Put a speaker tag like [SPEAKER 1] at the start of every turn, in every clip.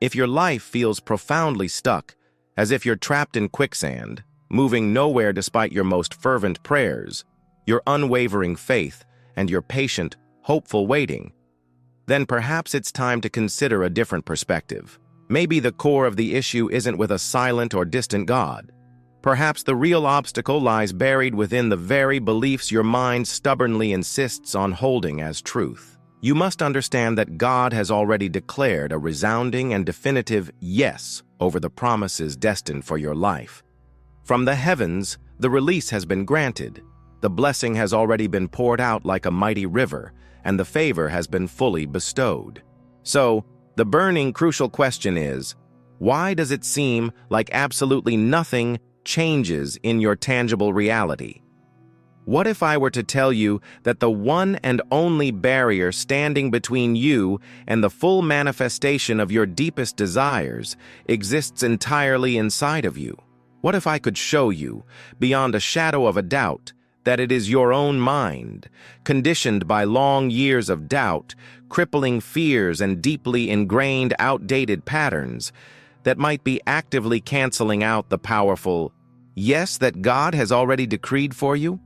[SPEAKER 1] If your life feels profoundly stuck, as if you're trapped in quicksand, moving nowhere despite your most fervent prayers, your unwavering faith, and your patient, hopeful waiting, then perhaps it's time to consider a different perspective. Maybe the core of the issue isn't with a silent or distant God. Perhaps the real obstacle lies buried within the very beliefs your mind stubbornly insists on holding as truth. You must understand that God has already declared a resounding and definitive yes over the promises destined for your life. From the heavens, the release has been granted. The blessing has already been poured out like a mighty river, and the favor has been fully bestowed. So, the burning, crucial question is, why does it seem like absolutely nothing changes in your tangible reality? What if I were to tell you that the one and only barrier standing between you and the full manifestation of your deepest desires exists entirely inside of you? What if I could show you, beyond a shadow of a doubt, that it is your own mind, conditioned by long years of doubt, crippling fears, and deeply ingrained outdated patterns, that might be actively canceling out the powerful yes that God has already decreed for you?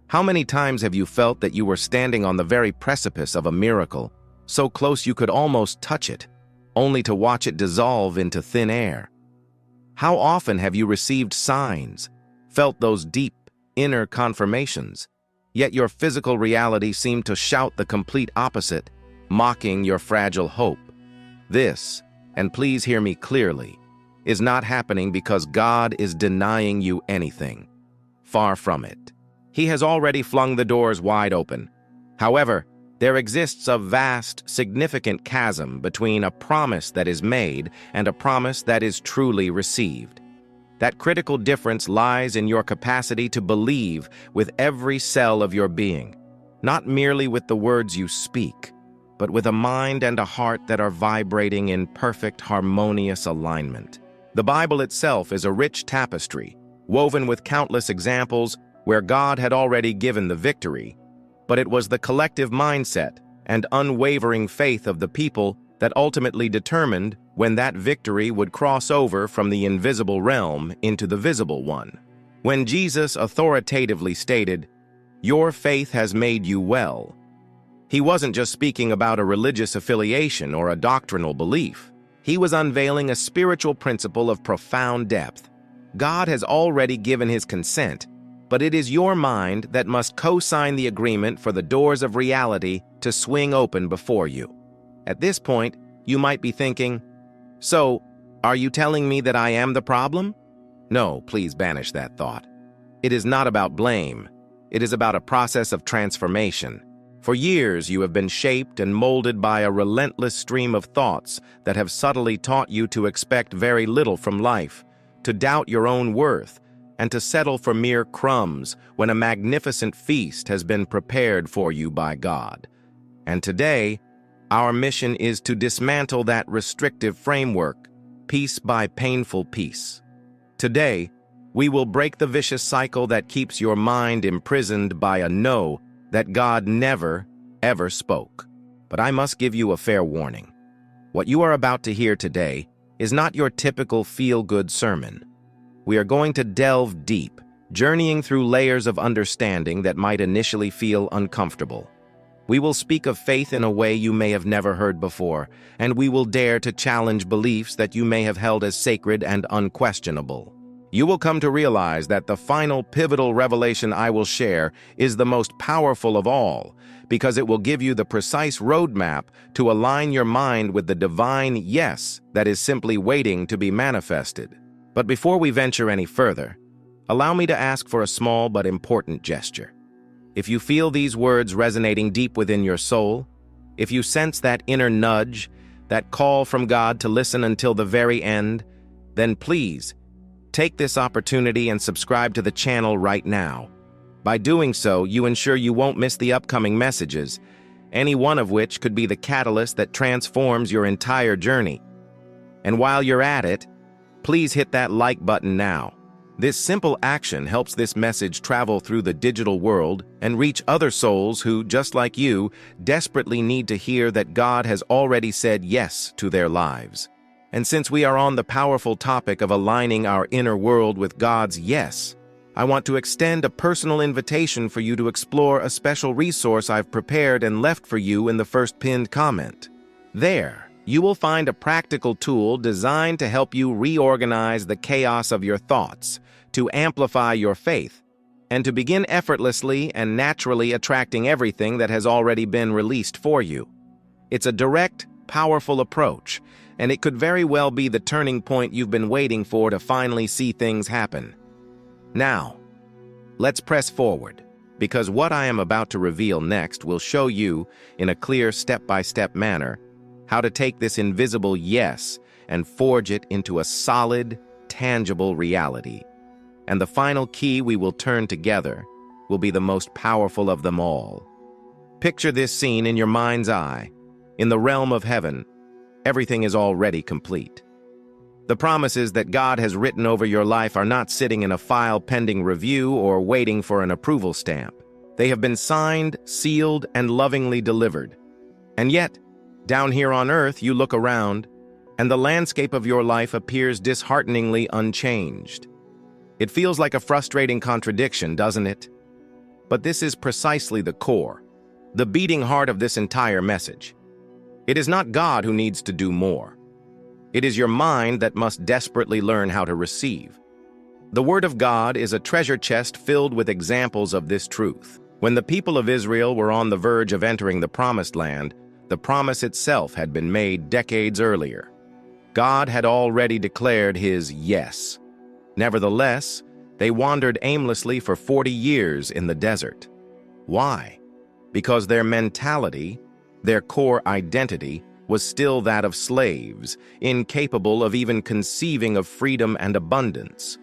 [SPEAKER 1] How many times have you felt that you were standing on the very precipice of a miracle, so close you could almost touch it, only to watch it dissolve into thin air? How often have you received signs, felt those deep, inner confirmations, yet your physical reality seemed to shout the complete opposite, mocking your fragile hope? This, and please hear me clearly, is not happening because God is denying you anything. Far from it. He has already flung the doors wide open. However, there exists a vast, significant chasm between a promise that is made and a promise that is truly received. That critical difference lies in your capacity to believe with every cell of your being, not merely with the words you speak, but with a mind and a heart that are vibrating in perfect, harmonious alignment. The Bible itself is a rich tapestry, woven with countless examples where God had already given the victory, but it was the collective mindset and unwavering faith of the people that ultimately determined when that victory would cross over from the invisible realm into the visible one. When Jesus authoritatively stated, "Your faith has made you well," he wasn't just speaking about a religious affiliation or a doctrinal belief. He was unveiling a spiritual principle of profound depth. God has already given his consent, but it is your mind that must co-sign the agreement for the doors of reality to swing open before you. At this point, you might be thinking, so, are you telling me that I am the problem? No, please banish that thought. It is not about blame. It is about a process of transformation. For years, you have been shaped and molded by a relentless stream of thoughts that have subtly taught you to expect very little from life, to doubt your own worth, and to settle for mere crumbs when a magnificent feast has been prepared for you by God. And today, our mission is to dismantle that restrictive framework, piece by painful piece. Today, we will break the vicious cycle that keeps your mind imprisoned by a no that God never, ever spoke. But I must give you a fair warning. What you are about to hear today is not your typical feel-good sermon. We are going to delve deep, journeying through layers of understanding that might initially feel uncomfortable. We will speak of faith in a way you may have never heard before, and we will dare to challenge beliefs that you may have held as sacred and unquestionable. You will come to realize that the final pivotal revelation I will share is the most powerful of all, because it will give you the precise roadmap to align your mind with the divine yes that is simply waiting to be manifested. But before we venture any further, allow me to ask for a small but important gesture. If you feel these words resonating deep within your soul, if you sense that inner nudge, that call from God to listen until the very end, then please, take this opportunity and subscribe to the channel right now. By doing so, you ensure you won't miss the upcoming messages, any one of which could be the catalyst that transforms your entire journey. And while you're at it, please hit that like button now. This simple action helps this message travel through the digital world and reach other souls who, just like you, desperately need to hear that God has already said yes to their lives. And since we are on the powerful topic of aligning our inner world with God's yes, I want to extend a personal invitation for you to explore a special resource I've prepared and left for you in the first pinned comment. There, you will find a practical tool designed to help you reorganize the chaos of your thoughts, to amplify your faith, and to begin effortlessly and naturally attracting everything that has already been released for you. It's a direct, powerful approach, and it could very well be the turning point you've been waiting for to finally see things happen. Now, let's press forward, because what I am about to reveal next will show you, in a clear step-by-step manner, how to take this invisible yes and forge it into a solid, tangible reality. And the final key we will turn together will be the most powerful of them all. Picture this scene in your mind's eye. In the realm of heaven, everything is already complete. The promises that God has written over your life are not sitting in a file pending review or waiting for an approval stamp. They have been signed, sealed, and lovingly delivered. And yet, down here on earth, you look around, and the landscape of your life appears dishearteningly unchanged. It feels like a frustrating contradiction, doesn't it? But this is precisely the core, the beating heart of this entire message. It is not God who needs to do more. It is your mind that must desperately learn how to receive. The Word of God is a treasure chest filled with examples of this truth. When the people of Israel were on the verge of entering the Promised Land, the promise itself had been made decades earlier. God had already declared His yes. Nevertheless, they wandered aimlessly for 40 years in the desert. Why? Because their mentality, their core identity, was still that of slaves, incapable of even conceiving of freedom and abundance.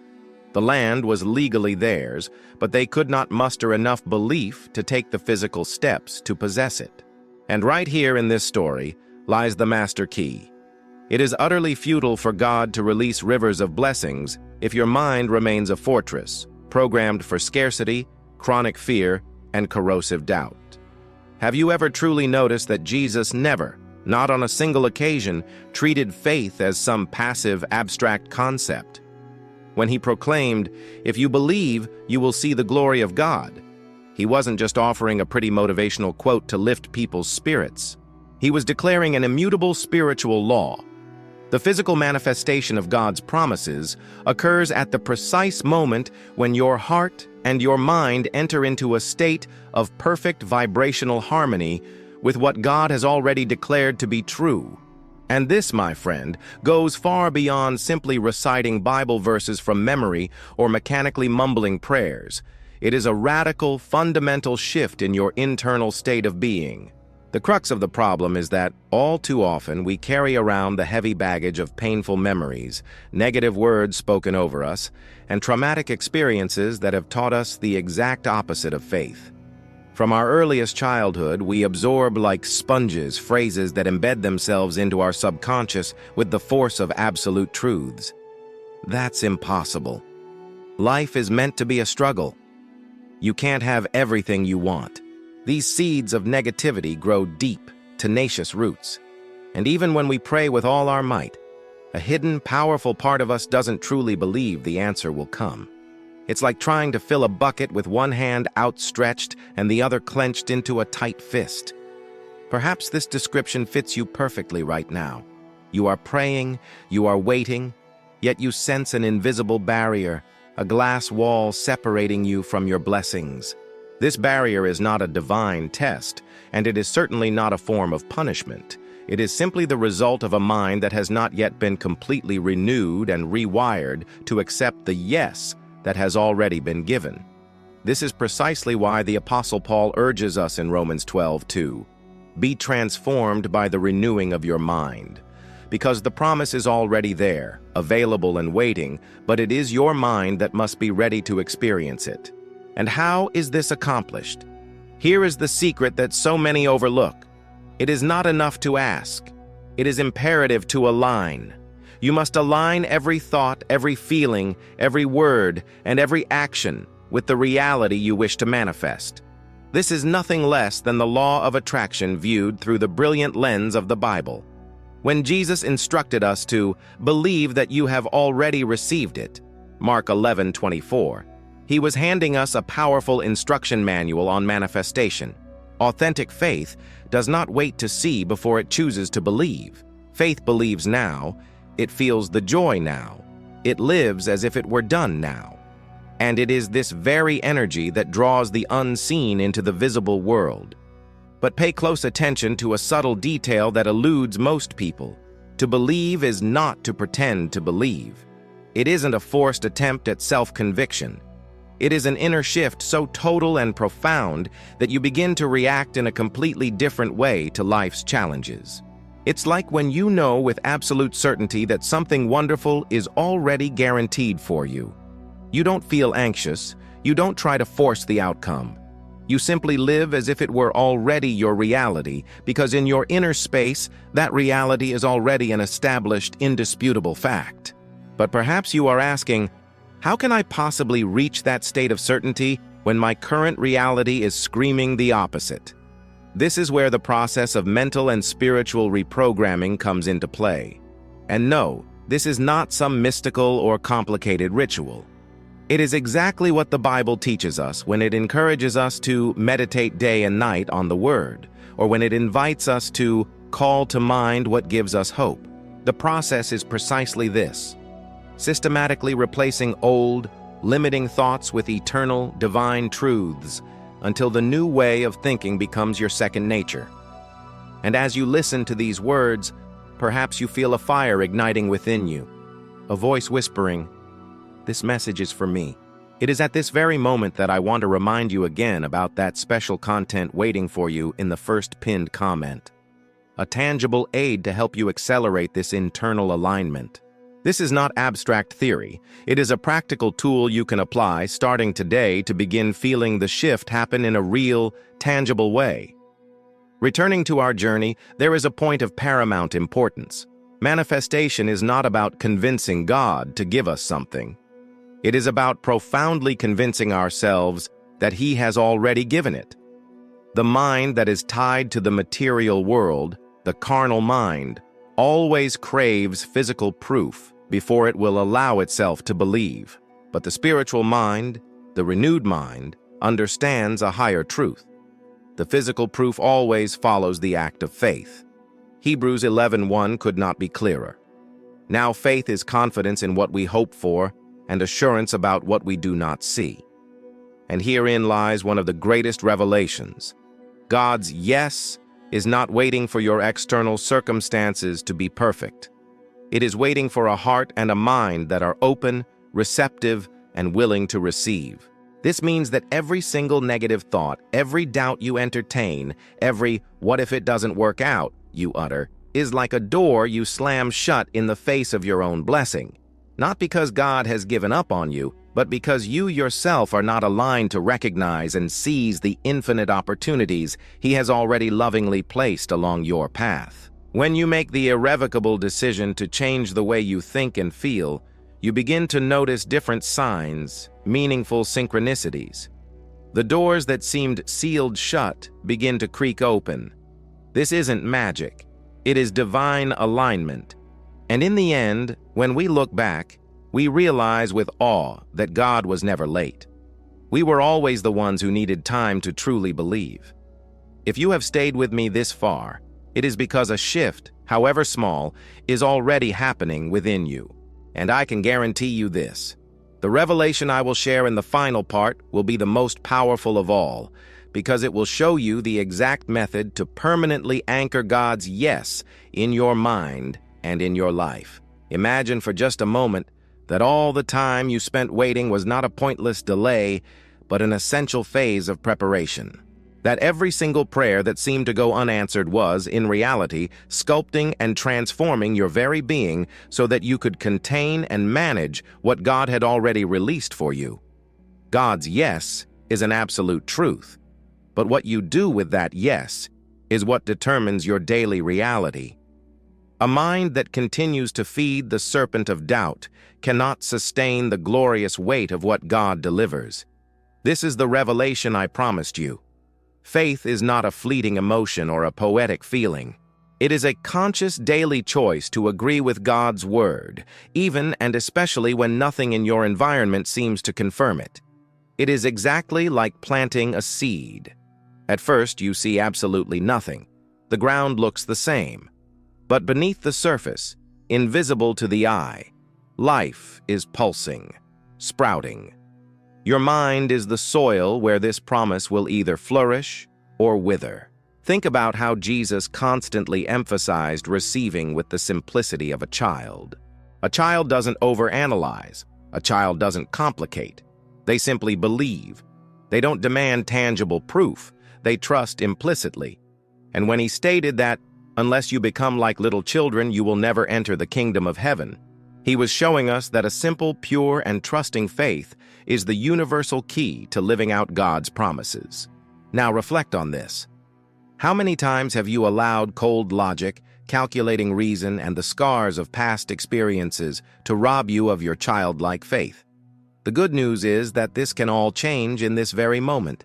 [SPEAKER 1] The land was legally theirs, but they could not muster enough belief to take the physical steps to possess it. And right here in this story lies the master key. It is utterly futile for God to release rivers of blessings if your mind remains a fortress, programmed for scarcity, chronic fear, and corrosive doubt. Have you ever truly noticed that Jesus never, not on a single occasion, treated faith as some passive, abstract concept? When He proclaimed, "If you believe, you will see the glory of God," He wasn't just offering a pretty motivational quote to lift people's spirits. He was declaring an immutable spiritual law. The physical manifestation of God's promises occurs at the precise moment when your heart and your mind enter into a state of perfect vibrational harmony with what God has already declared to be true. And this, my friend, goes far beyond simply reciting Bible verses from memory or mechanically mumbling prayers. It is a radical, fundamental shift in your internal state of being. The crux of the problem is that, all too often, we carry around the heavy baggage of painful memories, negative words spoken over us, and traumatic experiences that have taught us the exact opposite of faith. From our earliest childhood, we absorb like sponges phrases that embed themselves into our subconscious with the force of absolute truths. That's impossible. Life is meant to be a struggle. You can't have everything you want. These seeds of negativity grow deep, tenacious roots. And even when we pray with all our might, a hidden, powerful part of us doesn't truly believe the answer will come. It's like trying to fill a bucket with one hand outstretched and the other clenched into a tight fist. Perhaps this description fits you perfectly right now. You are praying, you are waiting, yet you sense an invisible barrier, a glass wall separating you from your blessings. This barrier is not a divine test, and it is certainly not a form of punishment. It is simply the result of a mind that has not yet been completely renewed and rewired to accept the yes that has already been given. This is precisely why the Apostle Paul urges us in Romans 12:2, "Be transformed by the renewing of your mind." Because the promise is already there, available and waiting, but it is your mind that must be ready to experience it. And how is this accomplished? Here is the secret that so many overlook. It is not enough to ask. It is imperative to align. You must align every thought, every feeling, every word, and every action with the reality you wish to manifest. This is nothing less than the law of attraction viewed through the brilliant lens of the Bible. when Jesus instructed us to believe that you have already received it, Mark 11:24, he was handing us a powerful instruction manual on manifestation. Authentic faith does not wait to see before it chooses to believe. Faith believes now, it feels the joy now, it lives as if it were done now. And it is this very energy that draws the unseen into the visible world. But pay close attention to a subtle detail that eludes most people. To believe is not to pretend to believe. It isn't a forced attempt at self-conviction. It is an inner shift so total and profound that you begin to react in a completely different way to life's challenges. It's like when you know with absolute certainty that something wonderful is already guaranteed for you. You don't feel anxious, you don't try to force the outcome. You simply live as if it were already your reality, because in your inner space, that reality is already an established, indisputable fact. But perhaps you are asking, how can I possibly reach that state of certainty when my current reality is screaming the opposite? This is where the process of mental and spiritual reprogramming comes into play. And no, this is not some mystical or complicated ritual. It is exactly what the Bible teaches us when it encourages us to meditate day and night on the Word, or when it invites us to call to mind what gives us hope. The process is precisely this: systematically replacing old, limiting thoughts with eternal, divine truths until the new way of thinking becomes your second nature. And as you listen to these words, perhaps you feel a fire igniting within you, a voice whispering, "This message is for me." It is at this very moment that I want to remind you again about that special content waiting for you in the first pinned comment. A tangible aid to help you accelerate this internal alignment. This is not abstract theory. It is a practical tool you can apply starting today to begin feeling the shift happen in a real, tangible way. Returning to our journey, there is a point of paramount importance. Manifestation is not about convincing God to give us something. It is about profoundly convincing ourselves that He has already given it. The mind that is tied to the material world, the carnal mind, always craves physical proof before it will allow itself to believe. But the spiritual mind, the renewed mind, understands a higher truth. The physical proof always follows the act of faith. Hebrews 11:1 could not be clearer. Now faith is confidence in what we hope for and assurance about what we do not see. And herein lies one of the greatest revelations. God's yes is not waiting for your external circumstances to be perfect. It is waiting for a heart and a mind that are open, receptive, and willing to receive. This means that every single negative thought, every doubt you entertain, every "what if it doesn't work out" you utter, is like a door you slam shut in the face of your own blessing. Not because God has given up on you, but because you yourself are not aligned to recognize and seize the infinite opportunities He has already lovingly placed along your path. When you make the irrevocable decision to change the way you think and feel, you begin to notice different signs, meaningful synchronicities. The doors that seemed sealed shut begin to creak open. This isn't magic. It is divine alignment. And in the end, when we look back, we realize with awe that God was never late. We were always the ones who needed time to truly believe. If you have stayed with me this far, it is because a shift, however small, is already happening within you. And I can guarantee you this: the revelation I will share in the final part will be the most powerful of all, because it will show you the exact method to permanently anchor God's yes in your mind and in your life. Imagine for just a moment that all the time you spent waiting was not a pointless delay, but an essential phase of preparation. That every single prayer that seemed to go unanswered was, in reality, sculpting and transforming your very being so that you could contain and manage what God had already released for you. God's yes is an absolute truth, but what you do with that yes is what determines your daily reality. A mind that continues to feed the serpent of doubt cannot sustain the glorious weight of what God delivers. This is the revelation I promised you. Faith is not a fleeting emotion or a poetic feeling. It is a conscious daily choice to agree with God's word, even and especially when nothing in your environment seems to confirm it. It is exactly like planting a seed. At first, you see absolutely nothing. The ground looks the same. But beneath the surface, invisible to the eye, life is pulsing, sprouting. Your mind is the soil where this promise will either flourish or wither. Think about how Jesus constantly emphasized receiving with the simplicity of a child. A child doesn't overanalyze. A child doesn't complicate. They simply believe. They don't demand tangible proof. They trust implicitly. And when he stated that, unless you become like little children, you will never enter the kingdom of heaven, he was showing us that a simple, pure, and trusting faith is the universal key to living out God's promises. Now reflect on this. How many times have you allowed cold logic, calculating reason, and the scars of past experiences to rob you of your childlike faith? The good news is that this can all change in this very moment.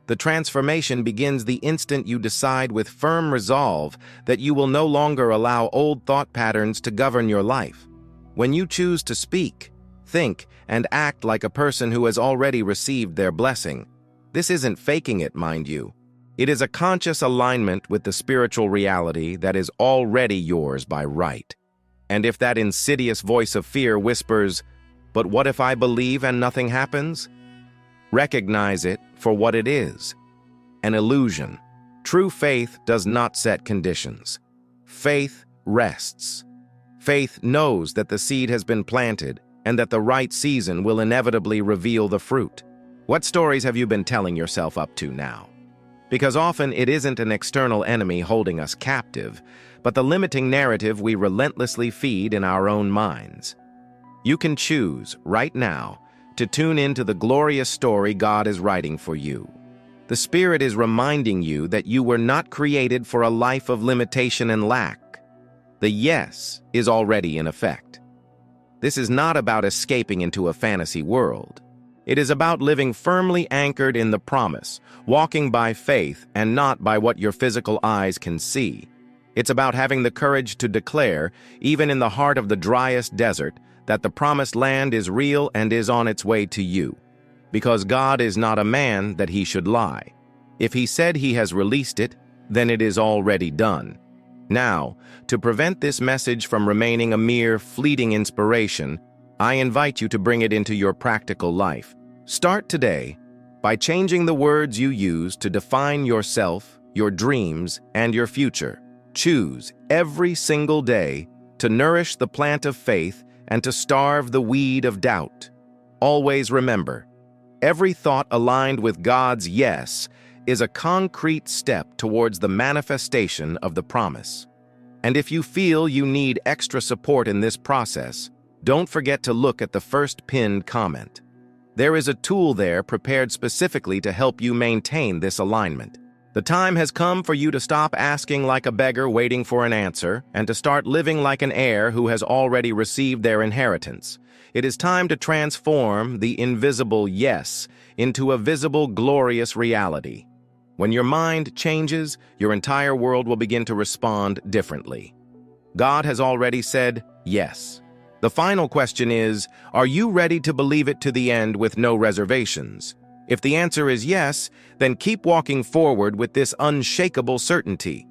[SPEAKER 1] The transformation begins the instant you decide with firm resolve that you will no longer allow old thought patterns to govern your life. When you choose to speak, think, and act like a person who has already received their blessing, this isn't faking it, mind you. It is a conscious alignment with the spiritual reality that is already yours by right. And if that insidious voice of fear whispers, "But what if I believe and nothing happens?" Recognize it for what it is, an illusion. True faith does not set conditions. Faith rests. Faith knows that the seed has been planted and that the right season will inevitably reveal the fruit. What stories have you been telling yourself up to now? Because often it isn't an external enemy holding us captive, but the limiting narrative we relentlessly feed in our own minds. You can choose, right now, to tune into the glorious story God is writing for you. The Spirit is reminding you that you were not created for a life of limitation and lack. The yes is already in effect. This is not about escaping into a fantasy world. It is about living firmly anchored in the promise, walking by faith and not by what your physical eyes can see. It's about having the courage to declare, even in the heart of the driest desert, that the promised land is real and is on its way to you. Because God is not a man that he should lie. If he said he has released it, then it is already done. Now, to prevent this message from remaining a mere fleeting inspiration, I invite you to bring it into your practical life. Start today by changing the words you use to define yourself, your dreams, and your future. Choose every single day to nourish the plant of faith and to starve the weed of doubt. Always remember, every thought aligned with God's yes is a concrete step towards the manifestation of the promise. And if you feel you need extra support in this process, don't forget to look at the first pinned comment. There is a tool there prepared specifically to help you maintain this alignment. The time has come for you to stop asking like a beggar waiting for an answer and to start living like an heir who has already received their inheritance. It is time to transform the invisible yes into a visible, glorious reality. When your mind changes, your entire world will begin to respond differently. God has already said yes. The final question is, are you ready to believe it to the end with no reservations? If the answer is yes, then keep walking forward with this unshakable certainty.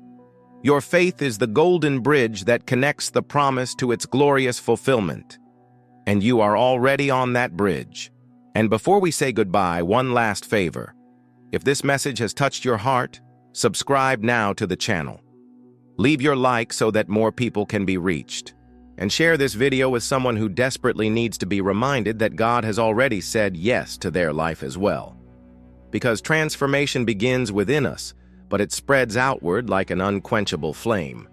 [SPEAKER 1] Your faith is the golden bridge that connects the promise to its glorious fulfillment. And you are already on that bridge. And before we say goodbye, one last favor. If this message has touched your heart, subscribe now to the channel. Leave your like so that more people can be reached. And share this video with someone who desperately needs to be reminded that God has already said yes to their life as well. Because transformation begins within us, but it spreads outward like an unquenchable flame.